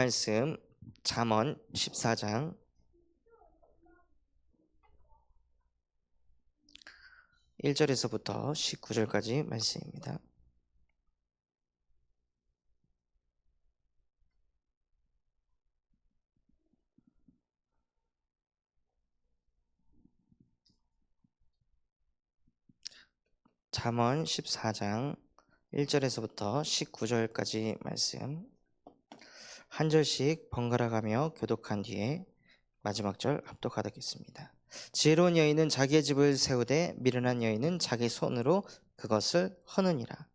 말씀 잠언 14장 1절에서부터 19절까지 말씀입니다. 잠언 14장 1절에서부터 19절까지 말씀 한 절씩 번갈아 가며 교독한 뒤에 마지막 절 합독하겠습니다. 지혜로운 여인은 자기의 집을 세우되 미련한 여인은 자기 손으로 그것을 허느니라.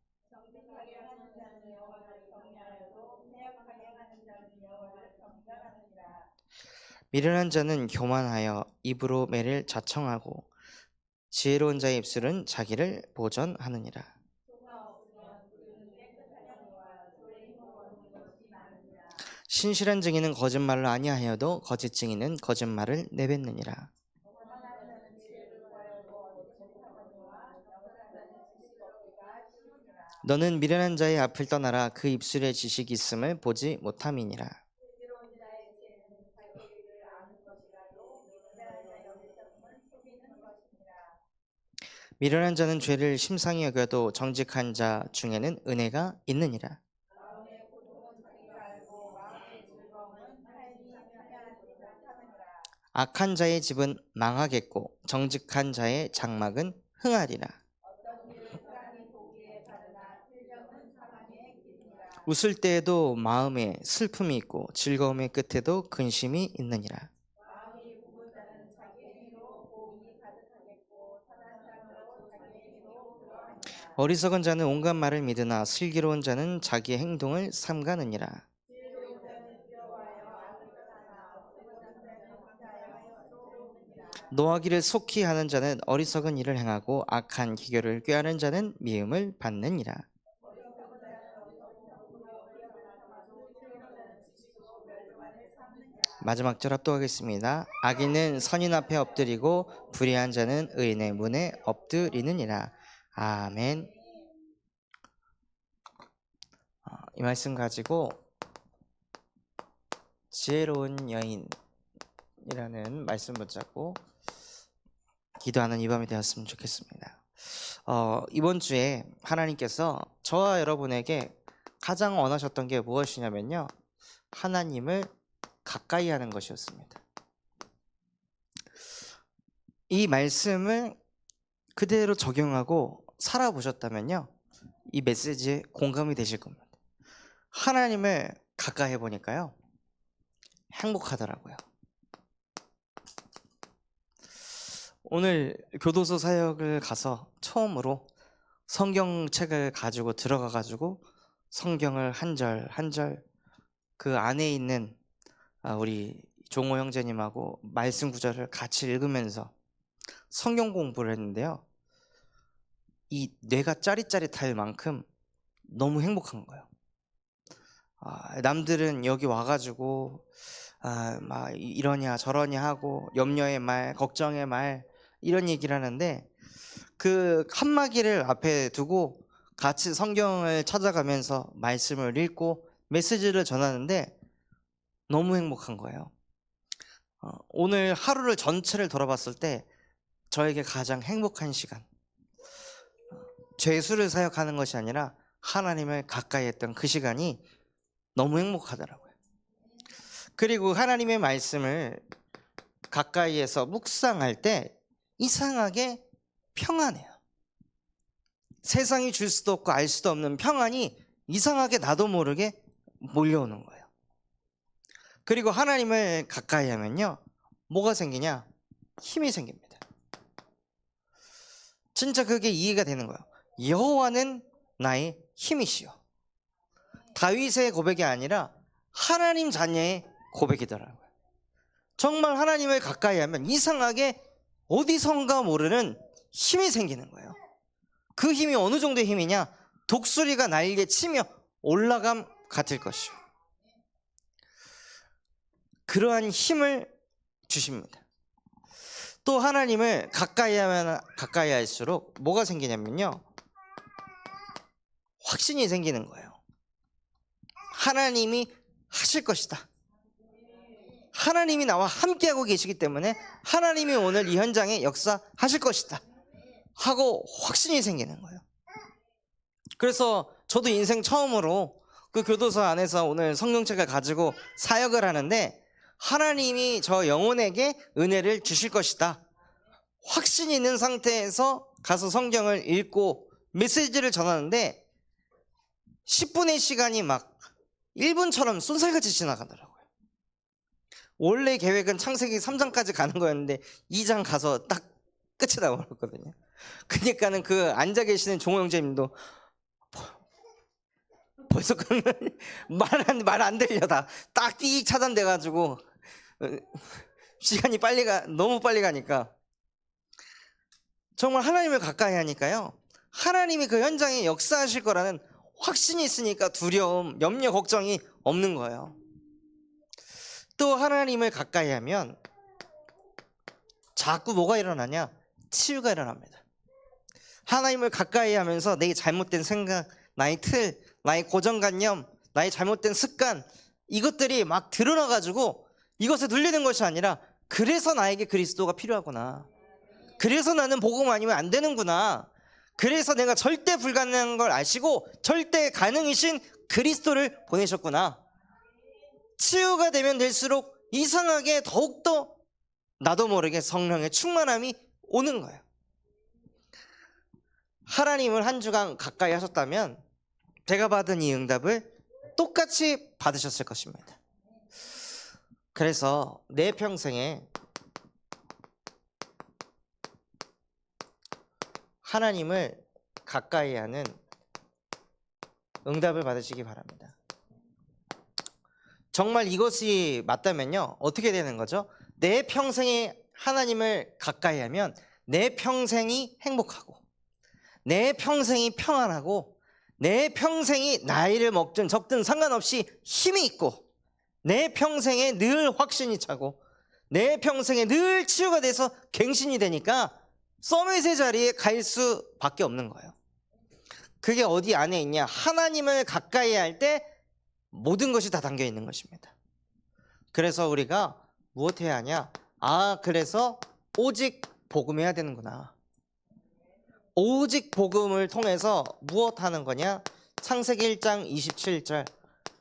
미련한 자는 교만하여 입으로 매를 자청하고 지혜로운 자의 입술은 자기를 보전하느니라. 신실한 증인은 거짓말을 아니하여도 거짓 증인은 거짓말을 내뱉느니라. 너는 미련한 자의 앞을 떠나라. 그 입술에 지식이 있음을 보지 못함이니라. 미련한 자는 죄를 심상히 여겨도 정직한 자 중에는 은혜가 있느니라. 악한 자의 집은 망하겠고 정직한 자의 장막은 흥하리라. 웃을 때에도 마음에 슬픔이 있고 즐거움의 끝에도 근심이 있느니라. 어리석은 자는 온갖 말을 믿으나 슬기로운 자는 자기의 행동을 삼가느니라. 노하기를 속히 하는 자는 어리석은 일을 행하고 악한 기교를 꾀하는 자는 미움을 받느니라. 마지막 절 합독하겠습니다. 악인은 선인 앞에 엎드리고 불의한 자는 의인의 문에 엎드리느니라. 아멘. 이 말씀 가지고 지혜로운 여인이라는 말씀 붙잡고 기도하는 이 밤이 되었으면 좋겠습니다. 이번 주에 하나님께서 저와 여러분에게 가장 원하셨던 게 무엇이냐면요, 하나님을 가까이 하는 것이었습니다. 이 말씀을 그대로 적용하고 살아보셨다면요, 이 메시지에 공감이 되실 겁니다. 하나님을 가까이 해보니까요, 행복하더라고요. 오늘 교도소 사역을 가서 처음으로 성경책을 가지고 들어가가지고 성경을 한 절 한 절 그 안에 있는 우리 종호 형제님하고 말씀 구절을 같이 읽으면서 성경 공부를 했는데요, 이 뇌가 짜릿짜릿할 만큼 너무 행복한 거예요. 남들은 여기 와가지고 막 이러냐 저러냐 하고 염려의 말, 걱정의 말 이런 얘기를 하는데, 그 칸막이를 앞에 두고 같이 성경을 찾아가면서 말씀을 읽고 메시지를 전하는데 너무 행복한 거예요. 오늘 하루를 전체를 돌아봤을 때 저에게 가장 행복한 시간, 죄수를 사역하는 것이 아니라 하나님을 가까이 했던 그 시간이 너무 행복하더라고요. 그리고 하나님의 말씀을 가까이에서 묵상할 때 이상하게 평안해요. 세상이 줄 수도 없고 알 수도 없는 평안이 이상하게 나도 모르게 몰려오는 거예요. 그리고 하나님을 가까이 하면요, 뭐가 생기냐? 힘이 생깁니다. 진짜 그게 이해가 되는 거예요. 여호와는 나의 힘이시여. 다윗의 고백이 아니라 하나님 자녀의 고백이더라고요. 정말 하나님을 가까이 하면 이상하게 어디선가 모르는 힘이 생기는 거예요. 그 힘이 어느 정도의 힘이냐? 독수리가 날개 치며 올라감 같을 것이요. 그러한 힘을 주십니다. 또 하나님을 가까이 하면 가까이 할수록 뭐가 생기냐면요, 확신이 생기는 거예요. 하나님이 하실 것이다. 하나님이 나와 함께하고 계시기 때문에 하나님이 오늘 이 현장에 역사하실 것이다 하고 확신이 생기는 거예요. 그래서 저도 인생 처음으로 그 교도소 안에서 오늘 성령책을 가지고 사역을 하는데 하나님이 저 영혼에게 은혜를 주실 것이다 확신이 있는 상태에서 가서 성경을 읽고 메시지를 전하는데 10분의 시간이 막 1분처럼 쏜살같이 지나가더라고요. 원래 계획은 창세기 3장까지 가는 거였는데 2장 가서 딱 끝이 나버렸거든요. 그러니까는 그 앉아 계시는 종호 형제님도 벌써 그러면 말 안 들려 다 딱 삑 차단돼가지고 시간이 너무 빨리 가니까 정말 하나님을 가까이 하니까요. 하나님이 그 현장에 역사하실 거라는 확신이 있으니까 두려움, 염려, 걱정이 없는 거예요. 또 하나님을 가까이 하면 자꾸 뭐가 일어나냐? 치유가 일어납니다. 하나님을 가까이 하면서 내 잘못된 생각, 나의 틀, 나의 고정관념, 나의 잘못된 습관 이것들이 막 드러나가지고 이것에 눌리는 것이 아니라 그래서 나에게 그리스도가 필요하구나. 그래서 나는 복음 아니면 안 되는구나. 그래서 내가 절대 불가능한 걸 아시고 절대 가능이신 그리스도를 보내셨구나. 치유가 되면 될수록 이상하게 더욱더 나도 모르게 성령의 충만함이 오는 거예요. 하나님을 한 주간 가까이 하셨다면 제가 받은 이 응답을 똑같이 받으셨을 것입니다. 그래서 내 평생에 하나님을 가까이 하는 응답을 받으시기 바랍니다. 정말 이것이 맞다면요 어떻게 되는 거죠? 내 평생에 하나님을 가까이 하면 내 평생이 행복하고 내 평생이 평안하고 내 평생이 나이를 먹든 적든 상관없이 힘이 있고 내 평생에 늘 확신이 차고 내 평생에 늘 치유가 돼서 갱신이 되니까 서밋의 자리에 갈 수밖에 없는 거예요. 그게 어디 안에 있냐? 하나님을 가까이 할 때 모든 것이 다 담겨 있는 것입니다. 그래서 우리가 무엇 해야 하냐? 그래서 오직 복음해야 되는구나. 오직 복음을 통해서 무엇 하는 거냐? 창세기 1장 27절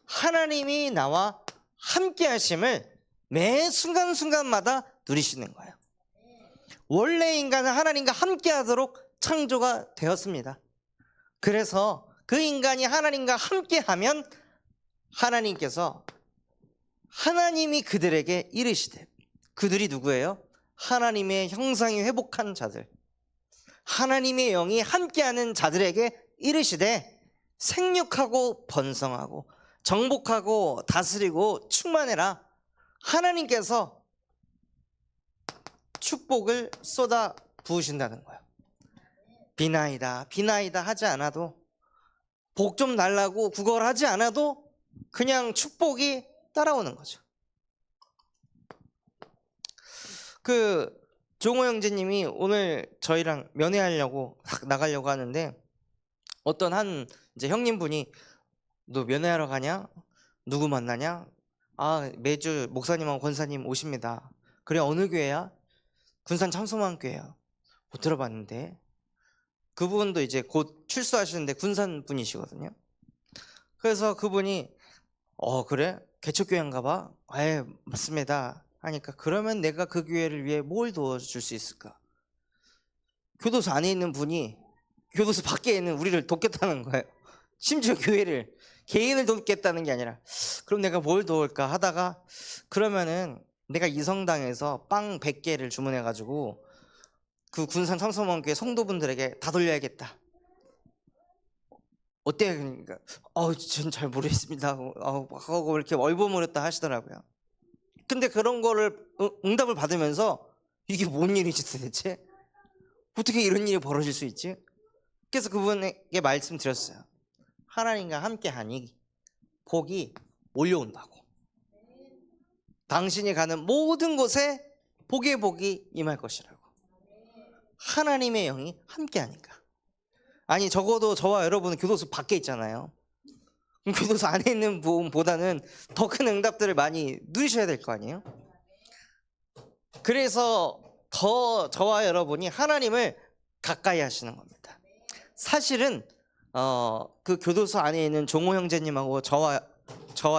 하나님이 나와 함께 하심을 매 순간순간마다 누리시는 거예요. 원래 인간은 하나님과 함께 하도록 창조가 되었습니다. 그래서 그 인간이 하나님과 함께 하면 하나님께서 하나님이 그들에게 이르시되 그들이 누구예요? 하나님의 형상이 회복한 자들 하나님의 영이 함께하는 자들에게 이르시되 생육하고 번성하고 정복하고 다스리고 충만해라. 하나님께서 축복을 쏟아 부으신다는 거예요. 비나이다 비나이다 하지 않아도 복 좀 날라고 구걸하지 않아도 그냥 축복이 따라오는 거죠. 그 종호 형제님이 오늘 저희랑 면회하려고 나가려고 하는데 어떤 한 이제 형님분이 너 면회하러 가냐? 누구 만나냐? 매주 목사님하고 권사님 오십니다. 그래 어느 교회야? 군산 참소망교회야. 못 들어봤는데 그분도 이제 곧 출소하시는데 군산 분이시거든요. 그래서 그분이 그래? 개척교회인가 봐? 맞습니다 하니까 그러면 내가 그 교회를 위해 뭘 도와줄 수 있을까? 교도소 안에 있는 분이 교도소 밖에 있는 우리를 돕겠다는 거예요. 심지어 교회를 개인을 돕겠다는 게 아니라 그럼 내가 뭘 도울까 하다가 그러면은 내가 이성당에서 빵 100개를 주문해가지고 그 군산 참소망교회 성도분들에게 다 돌려야겠다. 어때요? 그러니까 전 잘 모르겠습니다 하고 이렇게 얼버무렸다 하시더라고요. 근데 그런 거를 응답을 받으면서 이게 뭔 일이지 도대체? 어떻게 이런 일이 벌어질 수 있지? 그래서 그분에게 말씀드렸어요. 하나님과 함께 하니 복이 몰려온다고. 당신이 가는 모든 곳에 복의 복이 임할 것이라고. 하나님의 영이 함께 하니까. 아니 적어도 저와 여러분은 교도소 밖에 있잖아요. 교도소 안에 있는 부분보다는 더 큰 응답들을 많이 누리셔야 될 거 아니에요? 그래서 더 저와 여러분이 하나님을 가까이 하시는 겁니다. 사실은 그 교도소 안에 있는 종호 형제님하고 저와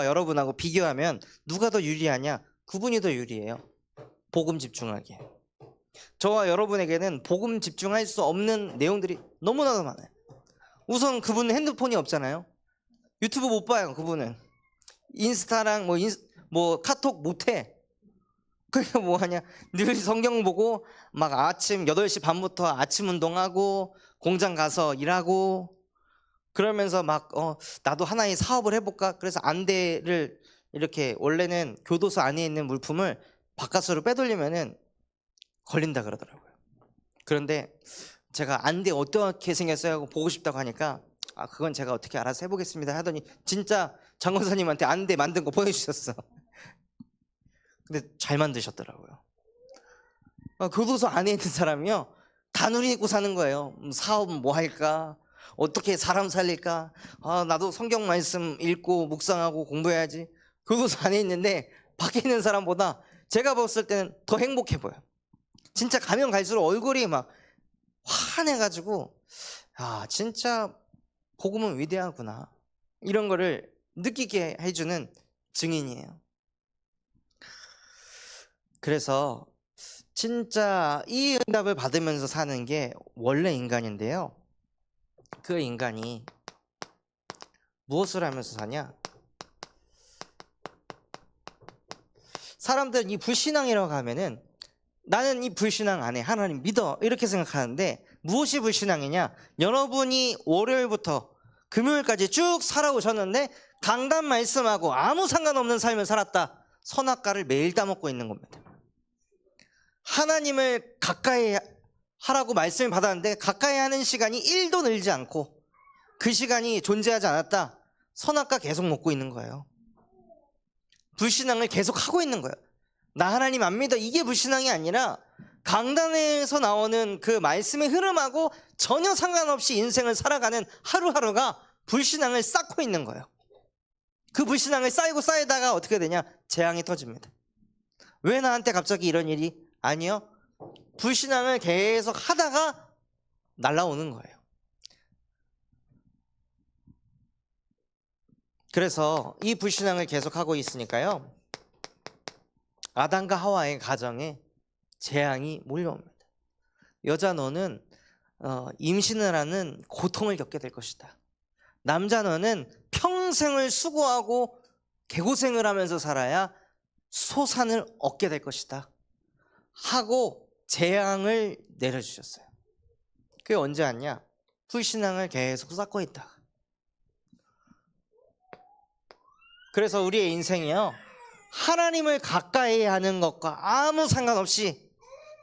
여러분하고 비교하면 누가 더 유리하냐? 그분이 더 유리해요. 복음 집중하기에. 저와 여러분에게는 복음 집중할 수 없는 내용들이 너무나도 많아요. 우선 그분은 핸드폰이 없잖아요. 유튜브 못 봐요. 그분은 인스타랑 뭐 카톡 못해. 그러니까 뭐 하냐, 늘 성경 보고 막 아침 8시 반부터 아침 운동하고 공장 가서 일하고 그러면서 막 나도 하나의 사업을 해볼까. 그래서 안대를 이렇게, 원래는 교도소 안에 있는 물품을 바깥으로 빼돌리면은 걸린다 그러더라고요. 그런데 제가 안대 어떻게 생겼어요 하고 보고 싶다고 하니까 그건 제가 어떻게 알아서 해보겠습니다 하더니 진짜 장권사님한테 안대 만든 거 보내주셨어. 근데 잘 만드셨더라고요. 교도소 안에 있는 사람이요, 다 누리고 사는 거예요. 사업은 뭐 할까, 어떻게 사람 살릴까, 나도 성경 말씀 읽고 묵상하고 공부해야지. 교도소 안에 있는데 밖에 있는 사람보다 제가 봤을 때는 더 행복해 보여요. 진짜 가면 갈수록 얼굴이 막 환해가지고 진짜 복음은 위대하구나, 이런 거를 느끼게 해주는 증인이에요. 그래서 진짜 이 응답을 받으면서 사는 게 원래 인간인데요, 그 인간이 무엇을 하면서 사냐? 사람들은 이 불신앙이라고 하면은 나는 이 불신앙 안에 하나님 믿어 이렇게 생각하는데, 무엇이 불신앙이냐? 여러분이 월요일부터 금요일까지 쭉 살아오셨는데 강단 말씀하고 아무 상관없는 삶을 살았다, 선악과를 매일 따먹고 있는 겁니다. 하나님을 가까이 하라고 말씀을 받았는데 가까이 하는 시간이 1도 늘지 않고 그 시간이 존재하지 않았다, 선악과 계속 먹고 있는 거예요. 불신앙을 계속 하고 있는 거예요. 나 하나님 안 믿어, 이게 불신앙이 아니라 강단에서 나오는 그 말씀의 흐름하고 전혀 상관없이 인생을 살아가는 하루하루가 불신앙을 쌓고 있는 거예요. 그 불신앙을 쌓이다가 어떻게 되냐? 재앙이 터집니다. 왜 나한테 갑자기 이런 일이? 아니요, 불신앙을 계속 하다가 날라오는 거예요. 그래서 이 불신앙을 계속하고 있으니까요, 아담과 하와의 가정에 재앙이 몰려옵니다. 여자 너는 임신을 하는 고통을 겪게 될 것이다. 남자 너는 평생을 수고하고 개고생을 하면서 살아야 소산을 얻게 될 것이다 하고 재앙을 내려주셨어요. 그게 언제 왔냐? 불신앙을 계속 쌓고 있다가. 그래서 우리의 인생이요, 하나님을 가까이 하는 것과 아무 상관없이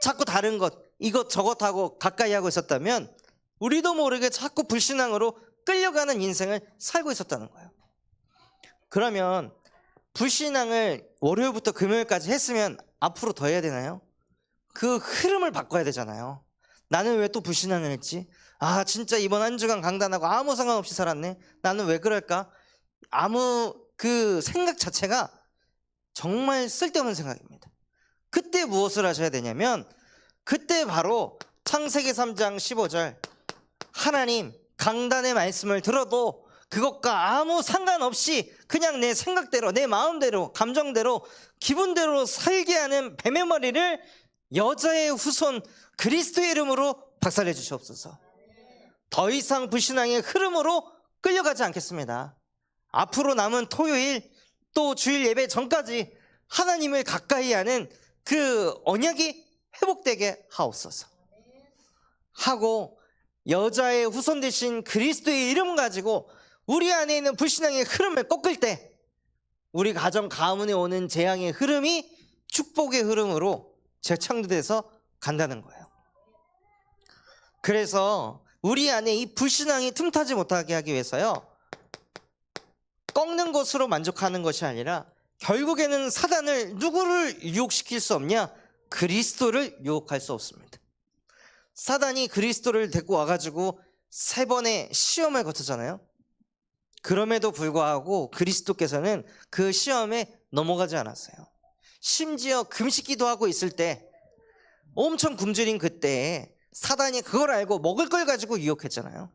자꾸 다른 것, 이것 저것하고 가까이 하고 있었다면 우리도 모르게 자꾸 불신앙으로 끌려가는 인생을 살고 있었다는 거예요. 그러면 불신앙을 월요일부터 금요일까지 했으면 앞으로 더 해야 되나요? 그 흐름을 바꿔야 되잖아요. 나는 왜 또 불신앙을 했지? 진짜 이번 한 주간 강단하고 아무 상관없이 살았네. 나는 왜 그럴까? 그 생각 자체가 정말 쓸데없는 생각입니다. 그때 무엇을 하셔야 되냐면, 그때 바로 창세기 3장 15절 하나님 강단의 말씀을 들어도 그것과 아무 상관없이 그냥 내 생각대로, 내 마음대로, 감정대로, 기분대로 살게 하는 뱀의 머리를 여자의 후손 그리스도의 이름으로 박살내 주시옵소서. 더 이상 불신앙의 흐름으로 끌려가지 않겠습니다. 앞으로 남은 토요일 또 주일 예배 전까지 하나님을 가까이 하는 그 언약이 회복되게 하옵소서 하고, 여자의 후손 되신 그리스도의 이름 가지고 우리 안에 있는 불신앙의 흐름을 꺾을 때 우리 가정 가문에 오는 재앙의 흐름이 축복의 흐름으로 재창조돼서 간다는 거예요. 그래서 우리 안에 이 불신앙이 틈타지 못하게 하기 위해서요, 꺾는 것으로 만족하는 것이 아니라 결국에는 사단을 누구를 유혹시킬 수 없냐? 그리스도를 유혹할 수 없습니다. 사단이 그리스도를 데리고 와가지고 3번의 시험을 거쳤잖아요. 그럼에도 불구하고 그리스도께서는 그 시험에 넘어가지 않았어요. 심지어 금식기도 하고 있을 때 엄청 굶주린 그때에 사단이 그걸 알고 먹을 걸 가지고 유혹했잖아요.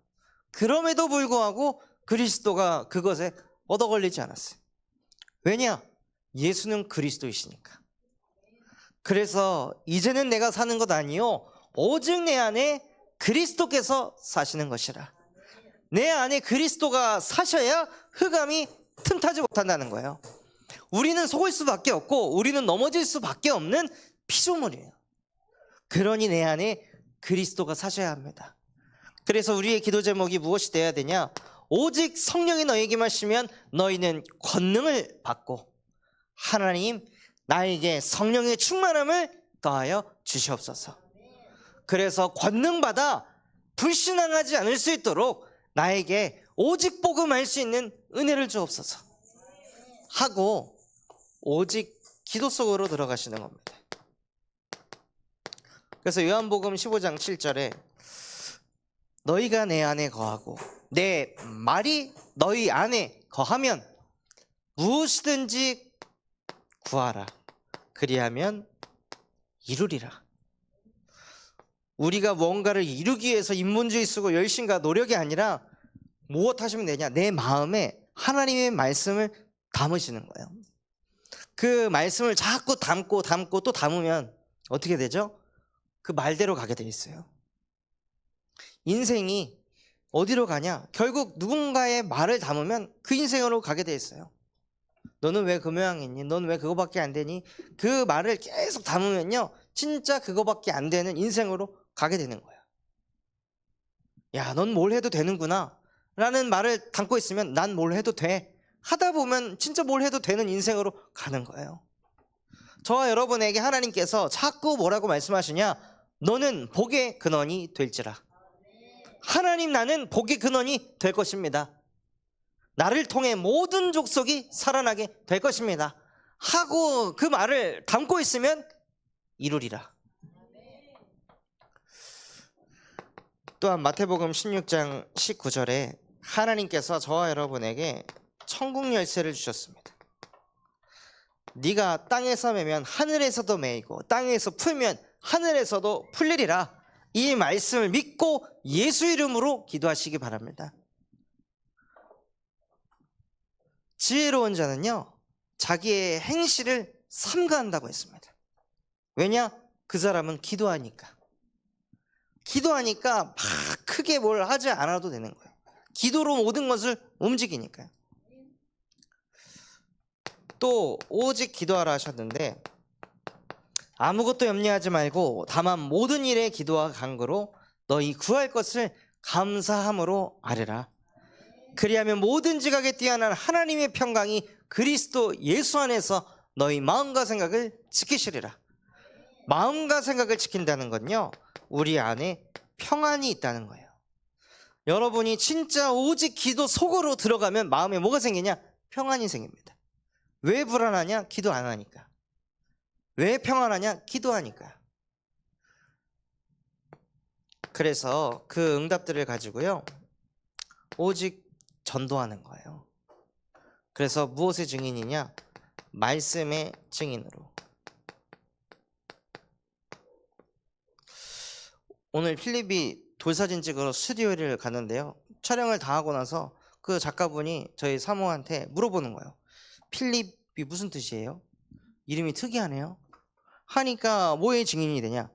그럼에도 불구하고 그리스도가 그것에 얻어 걸리지 않았어요. 왜냐? 예수는 그리스도이시니까. 그래서 이제는 내가 사는 것 아니요 오직 내 안에 그리스도께서 사시는 것이라. 내 안에 그리스도가 사셔야 흑암이 틈타지 못한다는 거예요. 우리는 속을 수밖에 없고 우리는 넘어질 수밖에 없는 피조물이에요. 그러니 내 안에 그리스도가 사셔야 합니다. 그래서 우리의 기도 제목이 무엇이 되어야 되냐? 오직 성령이 너에게만 하시면 너희는 권능을 받고 하나님 나에게 성령의 충만함을 더하여 주시옵소서. 그래서 권능 받아 불신앙하지 않을 수 있도록 나에게 오직 복음할 수 있는 은혜를 주옵소서 하고 오직 기도 속으로 들어가시는 겁니다. 그래서 요한복음 15장 7절에 너희가 내 안에 거하고 내 말이 너희 안에 거하면 무엇이든지 구하라. 그리하면 이루리라. 우리가 뭔가를 이루기 위해서 인문주의 쓰고 열심과 노력이 아니라 무엇 하시면 되냐? 내 마음에 하나님의 말씀을 담으시는 거예요. 그 말씀을 자꾸 담고 또 담으면 어떻게 되죠? 그 말대로 가게 돼 있어요. 인생이 어디로 가냐? 결국 누군가의 말을 담으면 그 인생으로 가게 돼 있어요. 너는 왜 그 모양이니? 너는 왜 그거밖에 안 되니? 그 말을 계속 담으면요 진짜 그거밖에 안 되는 인생으로 가게 되는 거예요. 야, 넌 뭘 해도 되는구나 라는 말을 담고 있으면 난 뭘 해도 돼 하다 보면 진짜 뭘 해도 되는 인생으로 가는 거예요. 저와 여러분에게 하나님께서 자꾸 뭐라고 말씀하시냐? 너는 복의 근원이 될지라. 하나님, 나는 복의 근원이 될 것입니다. 나를 통해 모든 족속이 살아나게 될 것입니다 하고 그 말을 담고 있으면 이루리라. 또한 마태복음 16장 19절에 하나님께서 저와 여러분에게 천국 열쇠를 주셨습니다. 네가 땅에서 매면 하늘에서도 매이고 땅에서 풀면 하늘에서도 풀리리라. 이 말씀을 믿고 예수 이름으로 기도하시기 바랍니다. 지혜로운 자는요 자기의 행실을 삼가한다고 했습니다. 왜냐? 그 사람은 기도하니까 막 크게 뭘 하지 않아도 되는 거예요. 기도로 모든 것을 움직이니까요. 또 오직 기도하라 하셨는데 아무것도 염려하지 말고 다만 모든 일에 기도와 간구로 너희 구할 것을 감사함으로 아뢰라. 그리하면 모든 지각에 뛰어난 하나님의 평강이 그리스도 예수 안에서 너희 마음과 생각을 지키시리라. 마음과 생각을 지킨다는 건요 우리 안에 평안이 있다는 거예요. 여러분이 진짜 오직 기도 속으로 들어가면 마음에 뭐가 생기냐? 평안이 생깁니다. 왜 불안하냐? 기도 안 하니까. 왜 평안하냐? 기도하니까. 그래서 그 응답들을 가지고요 오직 전도하는 거예요. 그래서 무엇의 증인이냐? 말씀의 증인으로. 오늘 필립이 돌사진 찍으러 스튜디오를 갔는데요 촬영을 다 하고 나서 그 작가분이 저희 사모한테 물어보는 거예요. 필립이 무슨 뜻이에요? 이름이 특이하네요 하니까 뭐의 증인이 되냐?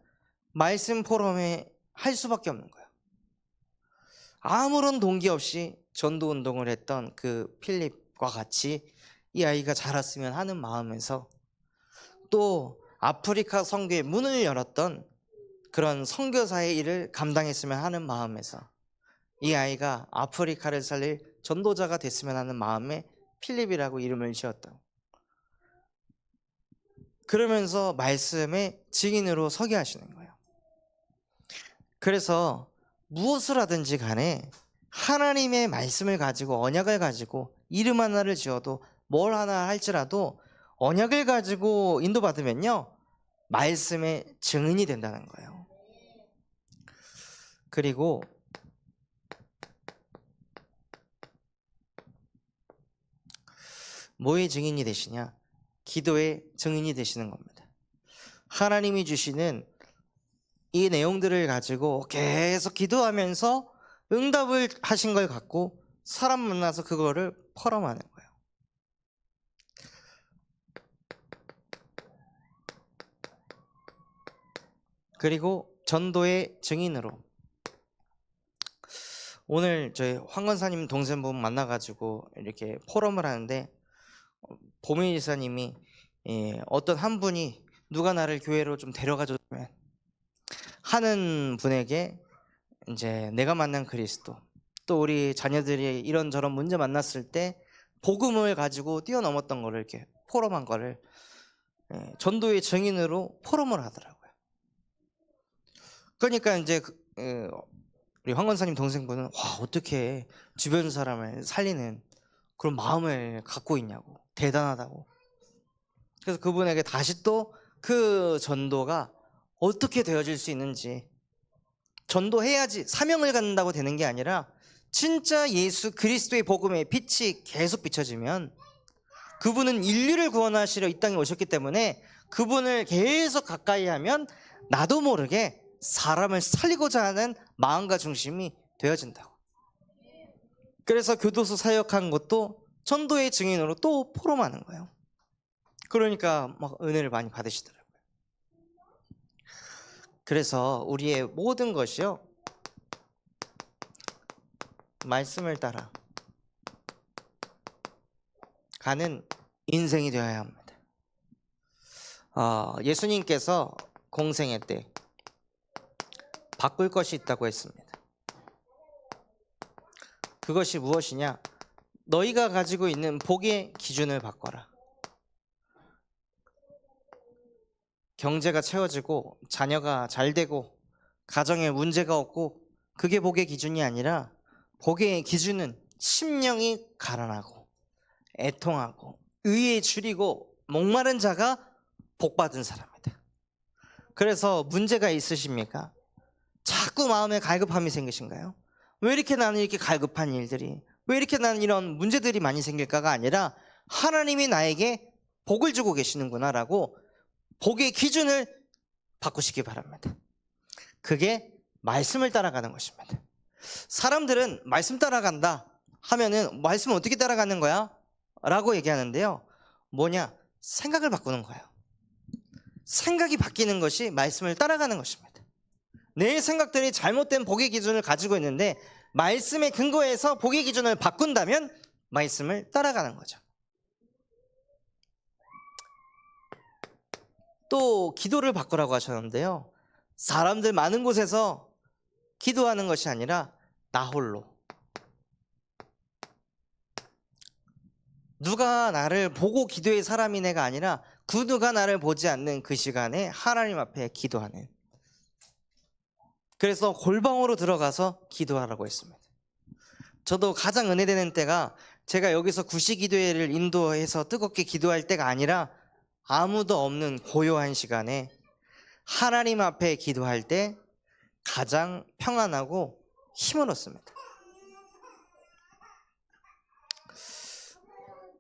말씀 포럼에 할 수밖에 없는 거예요. 아무런 동기 없이 전도운동을 했던 그 필립과 같이 이 아이가 자랐으면 하는 마음에서 또 아프리카 선교의 문을 열었던 그런 선교사의 일을 감당했으면 하는 마음에서 이 아이가 아프리카를 살릴 전도자가 됐으면 하는 마음에 필립이라고 이름을 지었다. 그러면서 말씀의 증인으로 서게 하시는 거예요. 그래서 무엇을 하든지 간에 하나님의 말씀을 가지고 언약을 가지고 이름 하나를 지어도 뭘 하나 할지라도 언약을 가지고 인도받으면요 말씀의 증인이 된다는 거예요. 그리고 뭐의 증인이 되시냐? 기도의 증인이 되시는 겁니다. 하나님이 주시는 이 내용들을 가지고 계속 기도하면서 응답을 하신 걸 갖고 사람 만나서 그거를 포럼하는 거예요. 그리고 전도의 증인으로 오늘 저희 황 권사님 동생분 만나가지고 이렇게 포럼을 하는데 보미 지사님이 어떤 한 분이 누가 나를 교회로 좀 데려가줬으면 하는 분에게 이제 내가 만난 그리스도, 또 우리 자녀들이 이런저런 문제 만났을 때 복음을 가지고 뛰어넘었던 거를 이렇게 포럼한 거를 전도의 증인으로 포럼을 하더라고요. 그러니까 이제 우리 황 권사님 동생분은 와, 어떻게 주변 사람을 살리는 그런 마음을 갖고 있냐고, 대단하다고. 그래서 그분에게 다시 또 그 전도가 어떻게 되어질 수 있는지, 전도해야지 사명을 갖는다고 되는 게 아니라 진짜 예수 그리스도의 복음의 빛이 계속 비춰지면, 그분은 인류를 구원하시려 이 땅에 오셨기 때문에 그분을 계속 가까이 하면 나도 모르게 사람을 살리고자 하는 마음과 중심이 되어진다고. 그래서 교도소 사역한 것도 전도의 증인으로 또 포럼하는 거예요. 그러니까 막 은혜를 많이 받으시더라고요. 그래서 우리의 모든 것이요, 말씀을 따라 가는 인생이 되어야 합니다. 예수님께서 공생애 때 바꿀 것이 있다고 했습니다. 그것이 무엇이냐? 너희가 가지고 있는 복의 기준을 바꿔라. 경제가 채워지고 자녀가 잘 되고 가정에 문제가 없고 그게 복의 기준이 아니라, 복의 기준은 심령이 가난하고 애통하고 의에 줄이고 목마른 자가 복받은 사람이다. 그래서 문제가 있으십니까? 자꾸 마음에 갈급함이 생기신가요? 왜 이렇게 나는 이렇게 갈급한 일들이, 왜 이렇게 나는 이런 문제들이 많이 생길까가 아니라 하나님이 나에게 복을 주고 계시는구나 라고 복의 기준을 바꾸시기 바랍니다. 그게 말씀을 따라가는 것입니다. 사람들은 말씀 따라간다 하면은 말씀을 어떻게 따라가는 거야? 라고 얘기하는데요, 뭐냐? 생각을 바꾸는 거예요. 생각이 바뀌는 것이 말씀을 따라가는 것입니다. 내 생각들이 잘못된 복의 기준을 가지고 있는데 말씀의 근거에서 복의 기준을 바꾼다면 말씀을 따라가는 거죠. 또 기도를 바꾸라고 하셨는데요, 사람들 많은 곳에서 기도하는 것이 아니라 나 홀로, 누가 나를 보고 기도의 사람이네가 아니라 그 누가 나를 보지 않는 그 시간에 하나님 앞에 기도하는, 그래서 골방으로 들어가서 기도하라고 했습니다. 저도 가장 은혜되는 때가 제가 여기서 구시기도회를 인도해서 뜨겁게 기도할 때가 아니라 아무도 없는 고요한 시간에 하나님 앞에 기도할 때 가장 평안하고 힘을 얻습니다.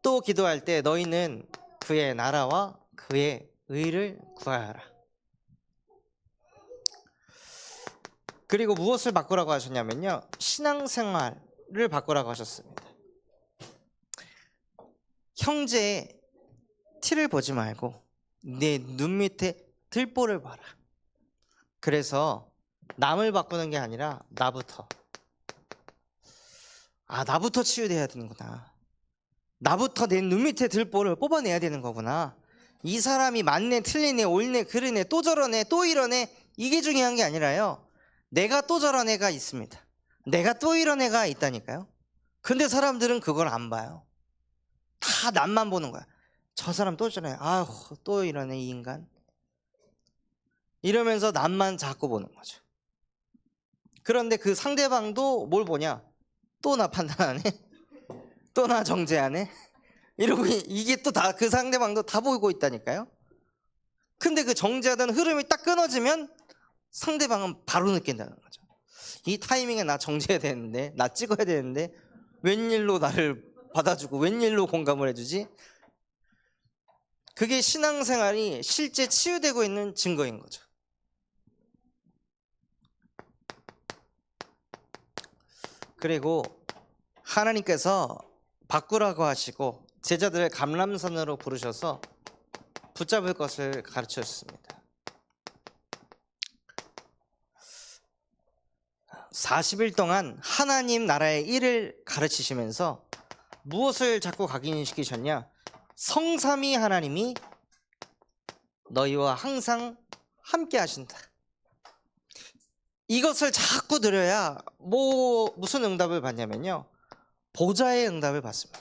또 기도할 때 너희는 그의 나라와 그의 의를 구하여라. 그리고 무엇을 바꾸라고 하셨냐면요, 신앙생활을 바꾸라고 하셨습니다. 형제의 티를 보지 말고 내 눈 밑에 들보를 봐라. 그래서 남을 바꾸는 게 아니라 나부터 치유돼야 되는구나. 나부터 내 눈 밑에 들보를 뽑아내야 되는 거구나. 이 사람이 맞네, 틀리네, 옳네, 그르네, 또 저러네, 또 이러네, 이게 중요한 게 아니라요, 내가 또 저런 애가 있습니다. 내가 또 이런 애가 있다니까요. 근데 사람들은 그걸 안 봐요. 다 남만 보는 거야. 저 사람 또 저러네, 아휴 또 이러네 이 인간, 이러면서 남만 자꾸 보는 거죠. 그런데 그 상대방도 뭘 보냐? 또 나 판단하네, 또 나 정죄하네, 이러고 이게 또 다 그 상대방도 다 보이고 있다니까요. 근데 그 정죄하던 흐름이 딱 끊어지면 상대방은 바로 느낀다는 거죠. 이 타이밍에 나 정죄해야 되는데, 나 찍어야 되는데 웬일로 나를 받아주고 웬일로 공감을 해주지? 그게 신앙생활이 실제 치유되고 있는 증거인 거죠. 그리고 하나님께서 바꾸라고 하시고 제자들을 감람산으로 부르셔서 붙잡을 것을 가르쳐 주셨습니다. 40일 동안 하나님 나라의 일을 가르치시면서 무엇을 자꾸 각인시키셨냐? 성삼위 하나님이 너희와 항상 함께 하신다. 이것을 자꾸 들어야 무슨 응답을 받냐면요, 보좌의 응답을 받습니다.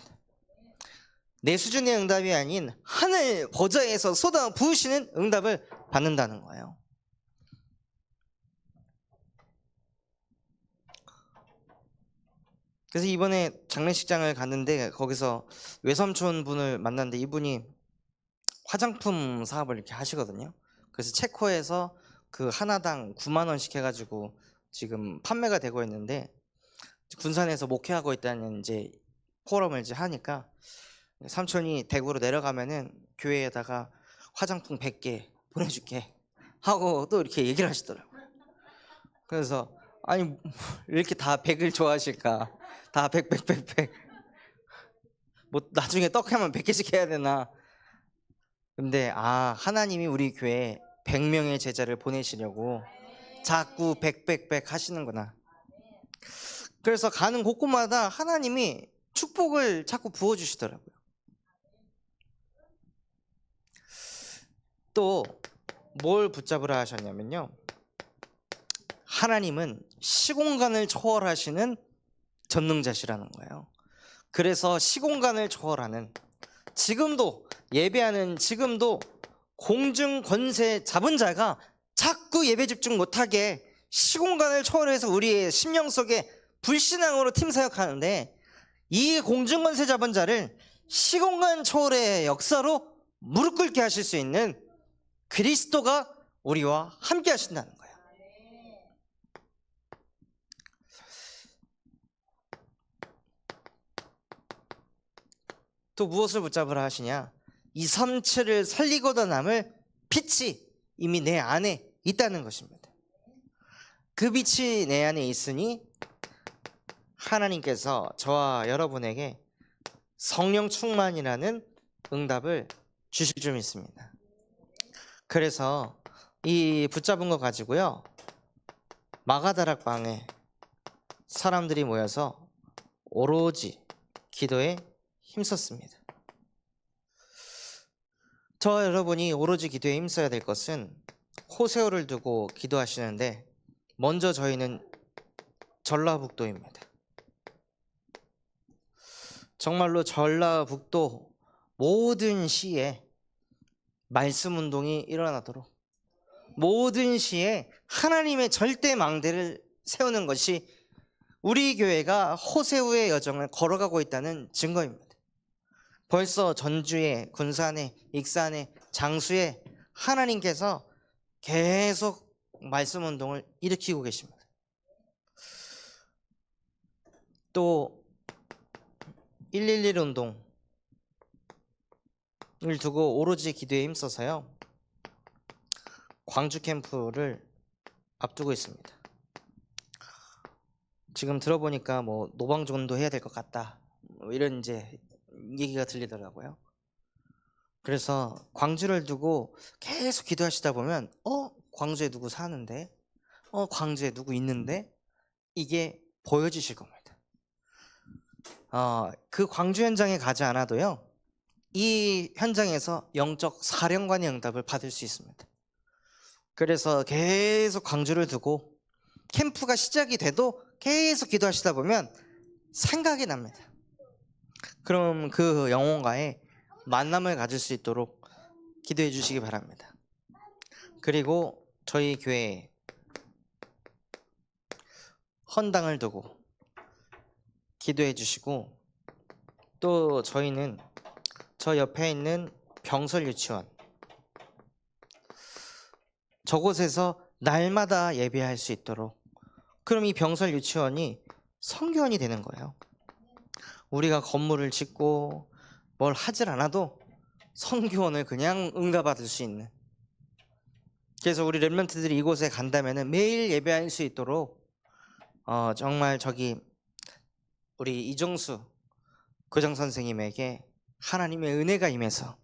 내 수준의 응답이 아닌 하늘 보좌에서 쏟아 부으시는 응답을 받는다는 거예요. 그래서 이번에 장례식장을 갔는데 거기서 외삼촌 분을 만났는데 이분이 화장품 사업을 이렇게 하시거든요. 그래서 체코에서 그 하나당 9만 원씩 해가지고 지금 판매가 되고 있는데, 군산에서 목회하고 있다는 이제 포럼을 이제 하니까 삼촌이 대구로 내려가면은 교회에다가 화장품 100개 보내줄게 하고 또 이렇게 얘기를 하시더라고요. 그래서 아니 왜 이렇게 다 100을 좋아하실까? 다 100. 뭐 나중에 떡하면 100개씩 해야 되나? 근데 하나님이 우리 교회에 100명의 제자를 보내시려고 자꾸 100 하시는구나. 그래서 가는 곳곳마다 하나님이 축복을 자꾸 부어주시더라고요. 또 뭘 붙잡으라 하셨냐면요, 하나님은 시공간을 초월하시는 전능자시라는 거예요. 그래서 시공간을 초월하는, 지금도 예배하는 지금도 공중 권세 잡은 자가 자꾸 예배 집중 못하게 시공간을 초월해서 우리의 심령 속에 불신앙으로 팀 사역하는데, 이 공중 권세 잡은 자를 시공간 초월의 역사로 무릎 꿇게 하실 수 있는 그리스도가 우리와 함께 하신다는 거예요. 또 무엇을 붙잡으라 하시냐? 237을 살리고도 남을 빛이 이미 내 안에 있다는 것입니다. 그 빛이 내 안에 있으니 하나님께서 저와 여러분에게 성령 충만이라는 응답을 주실 줄 믿습니다. 그래서 이 붙잡은 거 가지고요, 마가다락방에 사람들이 모여서 오로지 기도에 힘썼습니다. 저와 여러분이 오로지 기도에 힘써야 될 것은, 호세오를 두고 기도하시는데 먼저 저희는 전라북도입니다. 정말로 전라북도 모든 시에 말씀 운동이 일어나도록, 모든 시에 하나님의 절대 망대를 세우는 것이 우리 교회가 호세오의 여정을 걸어가고 있다는 증거입니다. 벌써 전주에, 군산에, 익산에, 장수에 하나님께서 계속 말씀 운동을 일으키고 계십니다. 또 111 운동을 두고 오로지 기도에 힘써서요, 광주 캠프를 앞두고 있습니다. 지금 들어보니까 뭐 노방전도 해야 될 것 같다, 뭐 이런 이제 얘기가 들리더라고요. 그래서 광주를 두고 계속 기도하시다 보면 광주에 누구 사는데, 광주에 누구 있는데, 이게 보여지실 겁니다. 그 광주 현장에 가지 않아도요, 이 현장에서 영적 사령관의 응답을 받을 수 있습니다. 그래서 계속 광주를 두고 캠프가 시작이 돼도 계속 기도하시다 보면 생각이 납니다. 그럼 그 영혼과의 만남을 가질 수 있도록 기도해 주시기 바랍니다. 그리고 저희 교회에 헌당을 두고 기도해 주시고, 또 저희는 저 옆에 있는 병설 유치원, 저곳에서 날마다 예배할 수 있도록, 그럼 이 병설 유치원이 성교원이 되는 거예요. 우리가 건물을 짓고 뭘 하질 않아도 선교원을 그냥 응답받을 수 있는. 그래서 우리 렘넌트들이 이곳에 간다면은 매일 예배할 수 있도록 정말 저기 우리 이정수 교장 선생님에게 하나님의 은혜가 임해서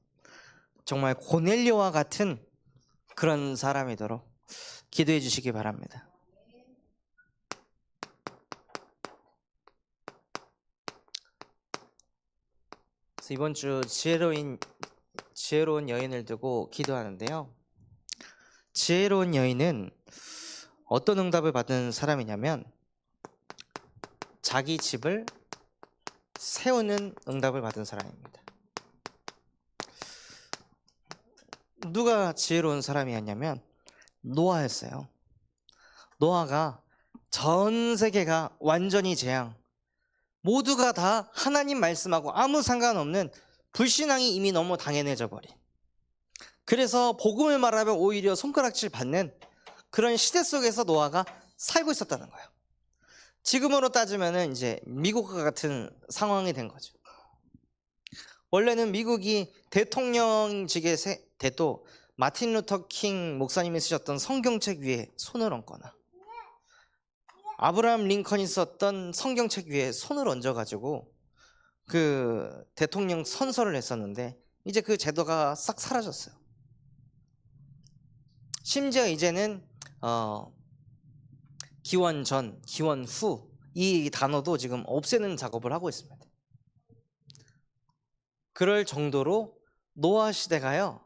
정말 고넬료와 같은 그런 사람이도록 기도해 주시기 바랍니다. 그래서 이번 주 지혜로운 여인을 두고 기도하는데요. 지혜로운 여인은 어떤 응답을 받은 사람이냐면 자기 집을 세우는 응답을 받은 사람입니다. 누가 지혜로운 사람이었냐면 노아였어요. 노아가 전 세계가 완전히 재앙, 모두가 다 하나님 말씀하고 아무 상관없는 불신앙이 이미 너무 당연해져 버린, 그래서 복음을 말하면 오히려 손가락질 받는 그런 시대 속에서 노아가 살고 있었다는 거예요. 지금으로 따지면은 이제 미국과 같은 상황이 된 거죠. 원래는 미국이 대통령직의 때도 마틴 루터 킹 목사님이 쓰셨던 성경책 위에 손을 얹거나 아브라함 링컨이 썼던 성경책 위에 손을 얹어가지고 그 대통령 선서를 했었는데 이제 그 제도가 싹 사라졌어요. 심지어 이제는 기원 전, 기원 후 이 단어도 지금 없애는 작업을 하고 있습니다. 그럴 정도로 노아 시대가요,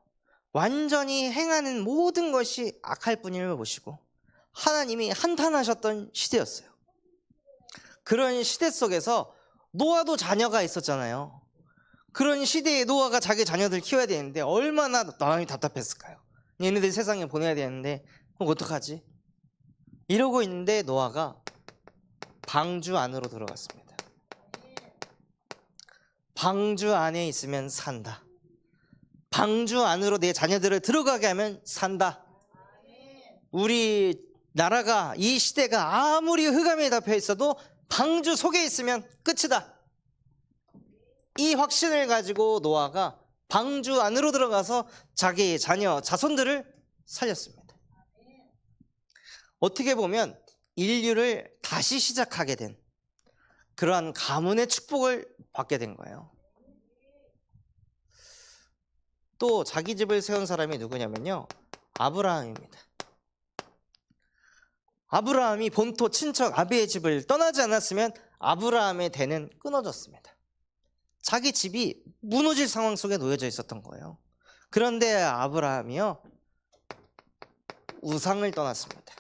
완전히 행하는 모든 것이 악할 뿐임을 보시고 하나님이 한탄하셨던 시대였어요. 그런 시대 속에서 노아도 자녀가 있었잖아요. 그런 시대에 노아가 자기 자녀들 키워야 되는데 얼마나 마음이 답답했을까요? 얘네들 세상에 보내야 되는데 그럼 어떡하지? 이러고 있는데 노아가 방주 안으로 들어갔습니다. 방주 안에 있으면 산다. 방주 안으로 내 자녀들을 들어가게 하면 산다. 우리 나라가, 이 시대가 아무리 흑암에 덮여 있어도 방주 속에 있으면 끝이다. 이 확신을 가지고 노아가 방주 안으로 들어가서 자기 자녀, 자손들을 살렸습니다. 어떻게 보면 인류를 다시 시작하게 된 그러한 가문의 축복을 받게 된 거예요. 또 자기 집을 세운 사람이 누구냐면요, 아브라함입니다. 아브라함이 본토 친척 아비의 집을 떠나지 않았으면 아브라함의 대는 끊어졌습니다. 자기 집이 무너질 상황 속에 놓여져 있었던 거예요. 그런데 아브라함이요, 우상을 떠났습니다.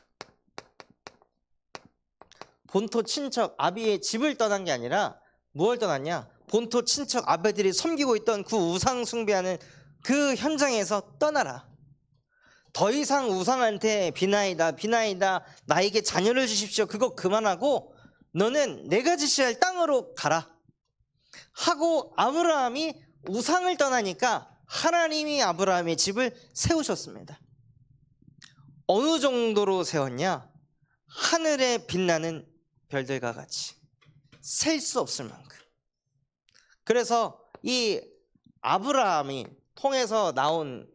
본토 친척 아비의 집을 떠난 게 아니라 무엇을 떠났냐? 본토 친척 아비들이 섬기고 있던 그 우상 숭배하는 그 현장에서 떠나라. 더 이상 우상한테 비나이다 나에게 자녀를 주십시오, 그거 그만하고 너는 내가 지시할 땅으로 가라 하고 아브라함이 우상을 떠나니까 하나님이 아브라함의 집을 세우셨습니다. 어느 정도로 세웠냐? 하늘에 빛나는 별들과 같이 셀 수 없을 만큼. 그래서 이 아브라함이 통해서 나온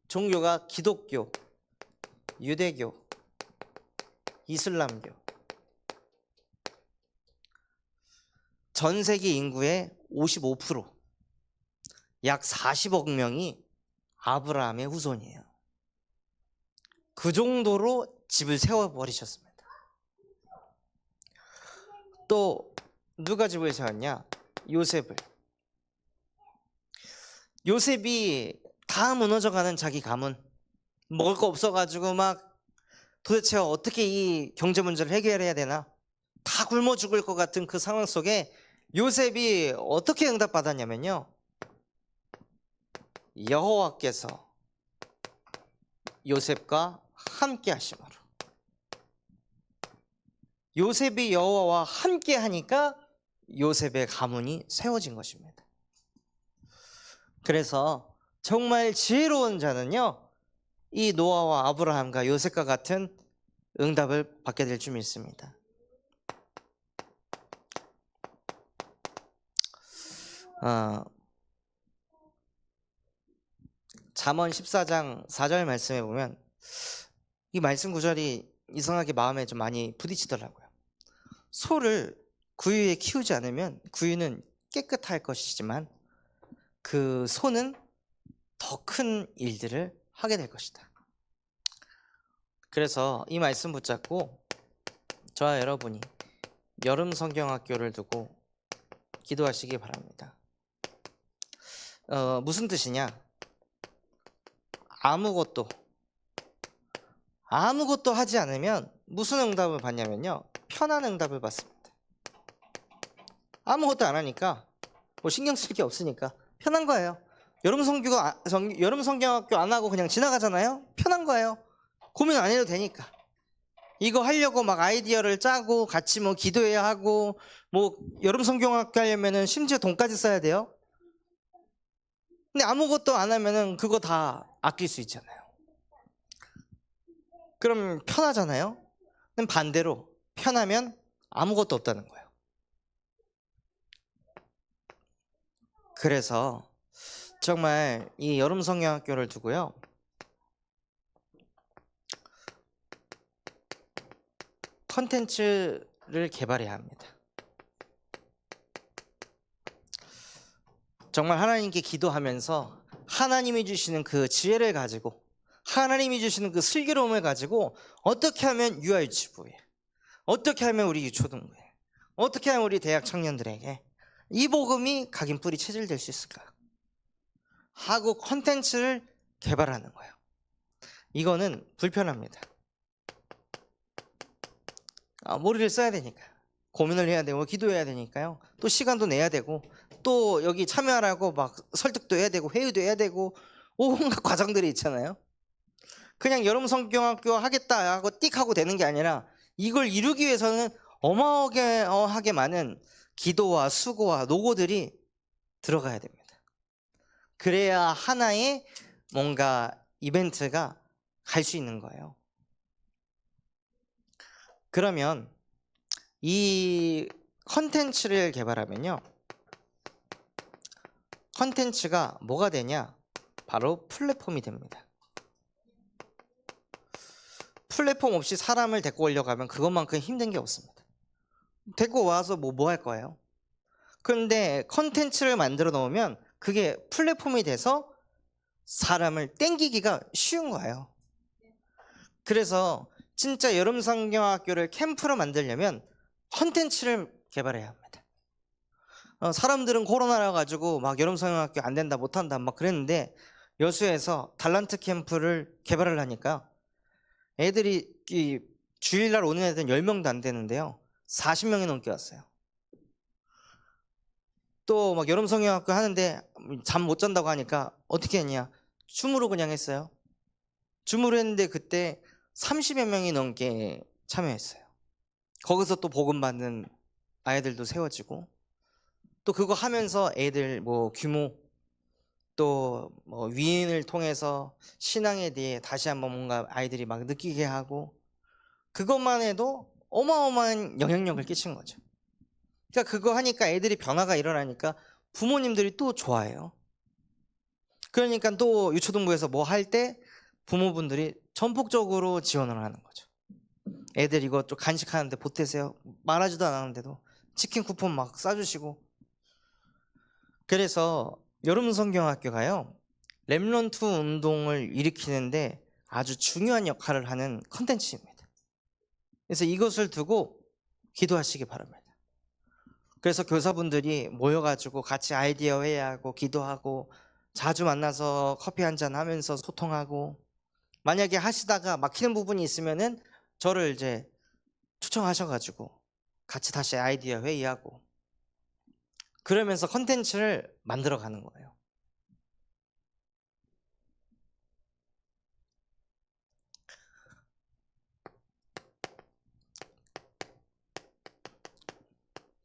종교가 기독교, 유대교, 이슬람교. 전 세계 인구의 55%, 약 40억 명이 아브라함의 후손이에요. 그 정도로 집을 세워버리셨습니다. 또 누가 집을 세웠냐? 요셉을. 요셉이 다 무너져가는 자기 가문, 먹을 거 없어가지고 막 도대체 어떻게 이 경제 문제를 해결해야 되나, 다 굶어 죽을 것 같은 그 상황 속에 요셉이 어떻게 응답받았냐면요, 여호와께서 요셉과 함께 하심으로. 요셉이 여호와와 함께 하니까 요셉의 가문이 세워진 것입니다. 그래서 정말 지혜로운 자는요, 이 노아와 아브라함과 요셉과 같은 응답을 받게 될 줄 믿습니다. 잠언 14장 4절 말씀에 보면 이 말씀 구절이 이상하게 마음에 좀 많이 부딪히더라고요. 소를 구유에 키우지 않으면 구유는 깨끗할 것이지만 그 소는 더 큰 일들을 하게 될 것이다. 그래서 이 말씀 붙잡고 저와 여러분이 여름 성경학교를 두고 기도하시기 바랍니다. 무슨 뜻이냐? 아무것도 하지 않으면 무슨 응답을 받냐면요, 편한 응답을 받습니다. 아무것도 안 하니까 뭐 신경 쓸 게 없으니까 편한 거예요. 여름 성경학교 안 하고 그냥 지나가잖아요. 편한 거예요. 고민 안 해도 되니까. 이거 하려고 막 아이디어를 짜고 같이 뭐 기도해야 하고, 뭐 여름 성경학교 하려면은 심지어 돈까지 써야 돼요. 근데 아무것도 안 하면은 그거 다 아낄 수 있잖아요. 그럼 편하잖아요. 근데 반대로 편하면 아무것도 없다는 거예요. 그래서 정말 이 여름 성경학교를 두고요, 컨텐츠를 개발해야 합니다. 정말 하나님께 기도하면서 하나님이 주시는 그 지혜를 가지고, 하나님이 주시는 그 슬기로움을 가지고 어떻게 하면 유아유치부에, 어떻게 하면 우리 유초등부에, 어떻게 하면 우리 대학 청년들에게 이 복음이 각인 뿌리 체질될 수 있을까 하고 컨텐츠를 개발하는 거예요. 이거는 불편합니다. 머리를 써야 되니까, 고민을 해야 되고 기도해야 되니까요. 또 시간도 내야 되고, 또 여기 참여하라고 막 설득도 해야 되고 회의도 해야 되고 온갖 과정들이 있잖아요. 그냥 여름 성경학교 하겠다 하고 띡 하고 되는 게 아니라 이걸 이루기 위해서는 어마어마하게 많은 기도와 수고와 노고들이 들어가야 됩니다. 그래야 하나의 뭔가 이벤트가 갈 수 있는 거예요. 그러면 이 컨텐츠를 개발하면요, 컨텐츠가 뭐가 되냐? 바로 플랫폼이 됩니다. 플랫폼 없이 사람을 데리고 오려고 하면 그것만큼 힘든 게 없습니다. 데리고 와서 뭐 할 거예요? 그런데 컨텐츠를 만들어 놓으면 그게 플랫폼이 돼서 사람을 땡기기가 쉬운 거예요. 그래서 진짜 여름 성경학교를 캠프로 만들려면 컨텐츠를 개발해야 합니다. 사람들은 코로나라 가지고 막 여름 성경학교 안 된다, 못 한다 막 그랬는데, 여수에서 달란트 캠프를 개발을 하니까 애들이 주일날 오는 애들은 10명도 안 되는데요, 40명이 넘게 왔어요. 또 막 여름 성경학교 하는데 잠 못 잔다고 하니까 어떻게 했냐? 줌으로 그냥 했어요. 줌으로 했는데 그때 30여 명이 넘게 참여했어요. 거기서 또 복음 받는 아이들도 세워지고, 또 그거 하면서 애들 뭐 규모, 또 뭐 위인을 통해서 신앙에 대해 다시 한번 뭔가 아이들이 막 느끼게 하고, 그것만 해도 어마어마한 영향력을 끼친 거죠. 그러니까 그거 하니까 애들이 변화가 일어나니까 부모님들이 또 좋아해요. 그러니까 또 유초등부에서 뭐 할 때 부모분들이 전폭적으로 지원을 하는 거죠. 애들 이거 좀 간식하는데 보태세요, 말하지도 않았는데도 치킨 쿠폰 막 싸주시고. 그래서 여름 성경학교가요, 렘넌트 운동을 일으키는데 아주 중요한 역할을 하는 컨텐츠입니다. 그래서 이것을 두고 기도하시기 바랍니다. 그래서 교사분들이 모여가지고 같이 아이디어 회의하고 기도하고 자주 만나서 커피 한잔 하면서 소통하고, 만약에 하시다가 막히는 부분이 있으면은 저를 이제 초청하셔가지고 같이 다시 아이디어 회의하고, 그러면서 컨텐츠를 만들어 가는 거예요.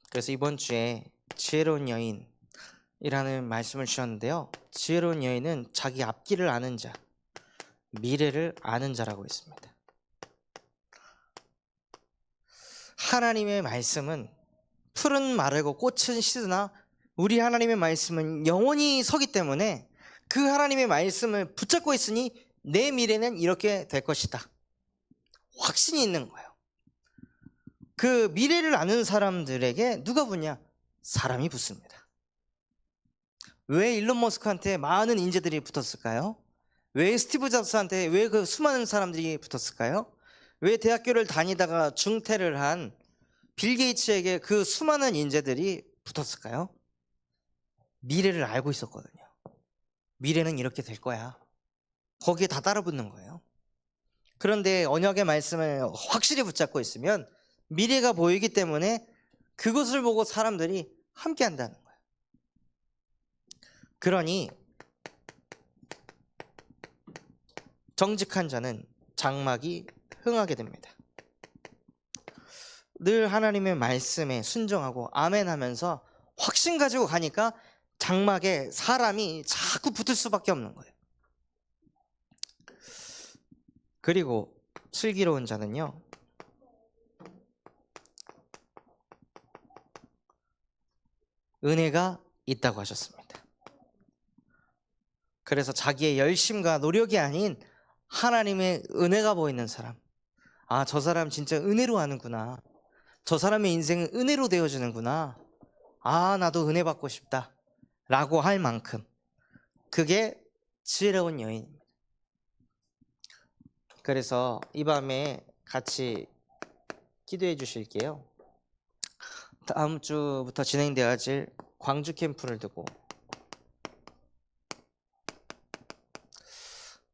그래서 이번 주에 지혜로운 여인이라는 말씀을 주셨는데요, 지혜로운 여인은 자기 앞길을 아는 자, 미래를 아는 자라고 했습니다. 하나님의 말씀은 풀은 마르고 꽃은 시드나 우리 하나님의 말씀은 영원히 서기 때문에 그 하나님의 말씀을 붙잡고 있으니 내 미래는 이렇게 될 것이다. 확신이 있는 거예요. 그 미래를 아는 사람들에게 누가 붙냐? 사람이 붙습니다. 왜 일론 머스크한테 많은 인재들이 붙었을까요? 왜 스티브 잡스한테 왜 그 수많은 사람들이 붙었을까요? 왜 대학교를 다니다가 중퇴를 한 빌 게이츠에게 그 수많은 인재들이 붙었을까요? 미래를 알고 있었거든요. 미래는 이렇게 될 거야. 거기에 다 따라붙는 거예요. 그런데 언약의 말씀을 확실히 붙잡고 있으면 미래가 보이기 때문에 그것을 보고 사람들이 함께 한다는 거예요. 그러니 정직한 자는 장막이 흥하게 됩니다. 늘 하나님의 말씀에 순종하고 아멘 하면서 확신 가지고 가니까 장막에 사람이 자꾸 붙을 수밖에 없는 거예요. 그리고 슬기로운 자는요, 은혜가 있다고 하셨습니다. 그래서 자기의 열심과 노력이 아닌 하나님의 은혜가 보이는 사람, 아, 저 사람 진짜 은혜로 하는구나, 저 사람의 인생은 은혜로 되어주는구나, 아, 나도 은혜 받고 싶다 라고 할 만큼 그게 지혜로운 여인입니다. 그래서 이 밤에 같이 기도해 주실게요. 다음 주부터 진행되어질 광주 캠프를 두고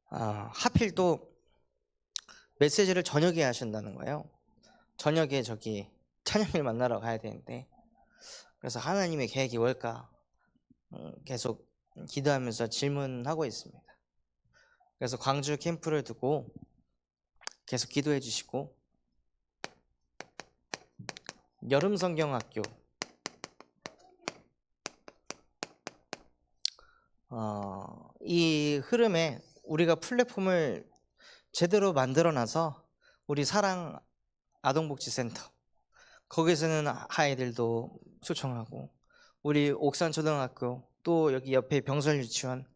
하필 또 메시지를 저녁에 하신다는 거예요. 저녁에 저기 찬양을 만나러 가야 되는데, 그래서 하나님의 계획이 뭘까 계속 기도하면서 질문하고 있습니다. 그래서 광주 캠프를 두고 계속 기도해 주시고, 여름 성경학교 이 흐름에 우리가 플랫폼을 제대로 만들어놔서 우리 사랑 아동복지센터 거기서는 아이들도 초청하고, 우리 옥산초등학교 또 여기 옆에 병설유치원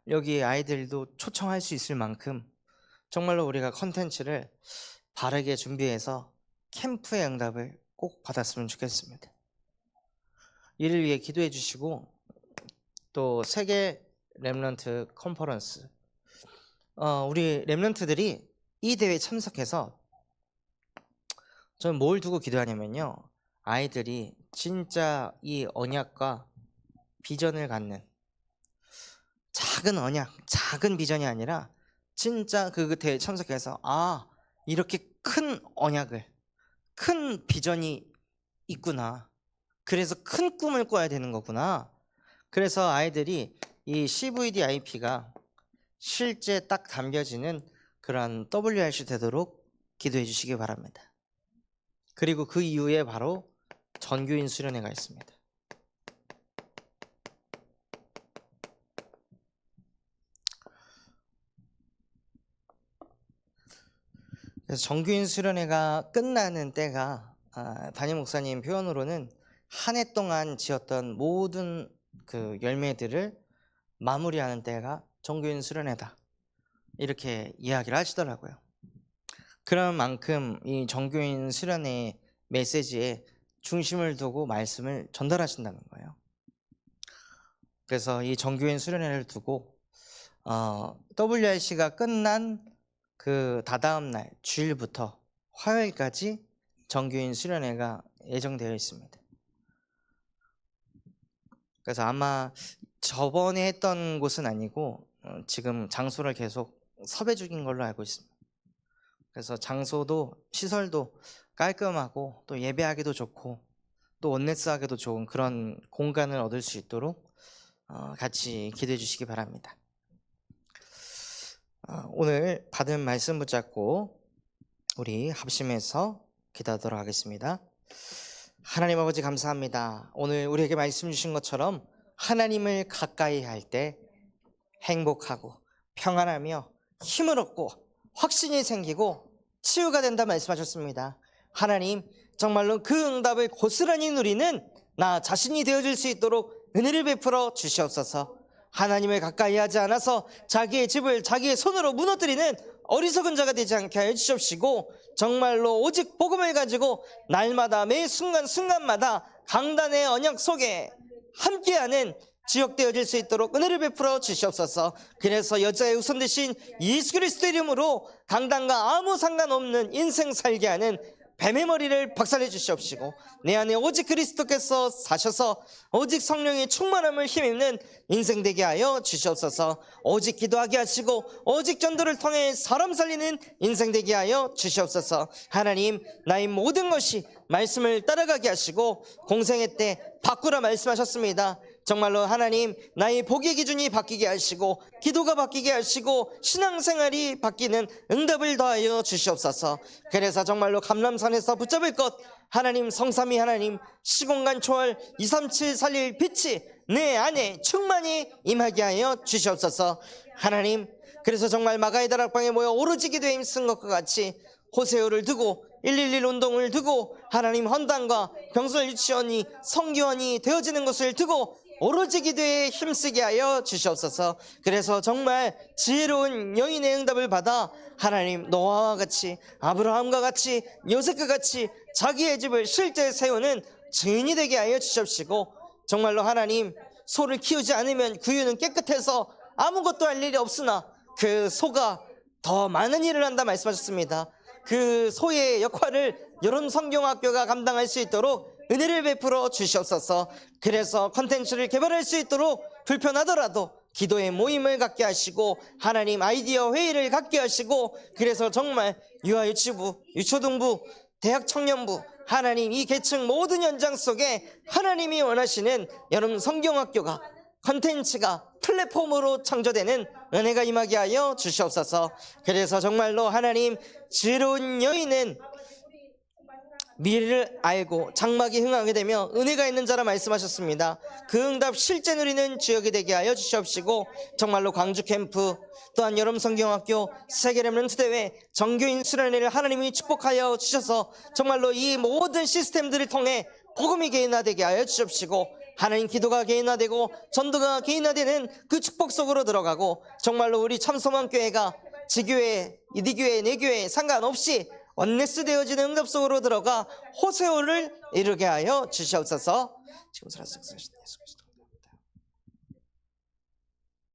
여기 아이들도 초청할 수 있을 만큼 정말로 우리가 컨텐츠를 바르게 준비해서 캠프의 응답을 꼭 받았으면 좋겠습니다. 이를 위해 기도해 주시고, 또 세계 렘넌트 컨퍼런스 우리 렘넌트들이 이 대회에 참석해서 저는 뭘 두고 기도하냐면요, 아이들이 진짜 이 언약과 비전을 갖는, 작은 언약, 작은 비전이 아니라 진짜 그 대회에 참석해서 아, 이렇게 큰 언약을, 큰 비전이 있구나, 그래서 큰 꿈을 꿔야 되는 거구나, 그래서 아이들이 이 CVDIP가 실제 딱 담겨지는 그런 WRC 되도록 기도해 주시기 바랍니다. 그리고 그 이후에 바로 전교인 수련회가 있습니다. 그래서 전교인 수련회가 끝나는 때가 담임 목사님 표현으로는 한 해 동안 지었던 모든 그 열매들을 마무리하는 때가 전교인 수련회다, 이렇게 이야기를 하시더라고요. 그런 만큼 이 전교인 수련회 메시지에 중심을 두고 말씀을 전달하신다는 거예요. 그래서 이 전교인 수련회를 두고 WRC가 끝난 그 다다음 날 주일부터 화요일까지 전교인 수련회가 예정되어 있습니다. 그래서 아마 저번에 했던 곳은 아니고 지금 장소를 계속 섭외 중인 걸로 알고 있습니다. 그래서 장소도 시설도 깔끔하고 또 예배하기도 좋고 또 원네스하기도 좋은 그런 공간을 얻을 수 있도록 같이 기도해 주시기 바랍니다. 오늘 받은 말씀 붙잡고 우리 합심해서 기도하도록 하겠습니다. 하나님 아버지 감사합니다. 오늘 우리에게 말씀 주신 것처럼 하나님을 가까이 할 때 행복하고 평안하며 힘을 얻고 확신이 생기고 치유가 된다 말씀하셨습니다. 하나님, 정말로 그 응답을 고스란히 누리는 나 자신이 되어줄 수 있도록 은혜를 베풀어 주시옵소서. 하나님을 가까이 하지 않아서 자기의 집을 자기의 손으로 무너뜨리는 어리석은 자가 되지 않게 하여 주시옵시고, 정말로 오직 복음을 가지고 날마다 매 순간순간마다 강단의 언약 속에 함께하는 지역되어질 수 있도록 은혜를 베풀어 주시옵소서. 그래서 여자의 우선 되신 예수 그리스도의 이름으로 강단과 아무 상관없는 인생 살게 하는 뱀의 머리를 박살내 주시옵시고, 내 안에 오직 그리스도께서 사셔서 오직 성령의 충만함을 힘입는 인생 되게 하여 주시옵소서. 오직 기도하게 하시고 오직 전도를 통해 사람 살리는 인생 되게 하여 주시옵소서. 하나님, 나의 모든 것이 말씀을 따라가게 하시고, 공생애 때 바꾸라 말씀하셨습니다. 정말로 하나님, 나의 복의 기준이 바뀌게 하시고 기도가 바뀌게 하시고 신앙생활이 바뀌는 응답을 더하여 주시옵소서. 그래서 정말로 감람산에서 붙잡을 것, 하나님 성삼위 하나님 시공간 초월 237 살릴 빛이 내 안에 충만히 임하게 하여 주시옵소서. 하나님, 그래서 정말 마가의 다락방에 모여 오로지 기도에 힘쓴 것과 같이 호세오를 두고 111 운동을 두고 하나님 헌당과 병설 유치원이 성교원이 되어지는 것을 두고 오로지 기도에 힘쓰게 하여 주시옵소서. 그래서 정말 지혜로운 여인의 응답을 받아 하나님 노아와 같이 아브라함과 같이 요셉과 같이 자기의 집을 실제 세우는 증인이 되게 하여 주시옵시고, 정말로 하나님, 소를 키우지 않으면 그 유는 깨끗해서 아무것도 할 일이 없으나 그 소가 더 많은 일을 한다 말씀하셨습니다. 그 소의 역할을 여론 성경학교가 감당할 수 있도록 은혜를 베풀어 주시옵소서. 그래서 컨텐츠를 개발할 수 있도록 불편하더라도 기도의 모임을 갖게 하시고 하나님 아이디어 회의를 갖게 하시고, 그래서 정말 유아유치부, 유초등부, 대학 청년부, 하나님 이 계층 모든 현장 속에 하나님이 원하시는 여러분 성경학교가 컨텐츠가 플랫폼으로 창조되는 은혜가 임하게 하여 주시옵소서. 그래서 정말로 하나님, 지혜로운 여인은 미래를 알고 장막이 흥하게 되며 은혜가 있는 자라 말씀하셨습니다. 그 응답 실제 누리는 지역이 되게 하여 주시옵시고, 정말로 광주 캠프, 또한 여름 성경학교, 세계 렘넌트 대회, 정교인 수련회를 하나님이 축복하여 주셔서 정말로 이 모든 시스템들을 통해 복음이 개인화되게 하여 주시옵시고, 하나님 기도가 개인화되고 전도가 개인화되는 그 축복 속으로 들어가고, 정말로 우리 참소망교회가 지교회, 이디교회, 내교회 상관없이 원네스 되어지는 응답 속으로 들어가 호세오를 이루게 하여 주시옵소서. 지금 살아서 예수 그리스도.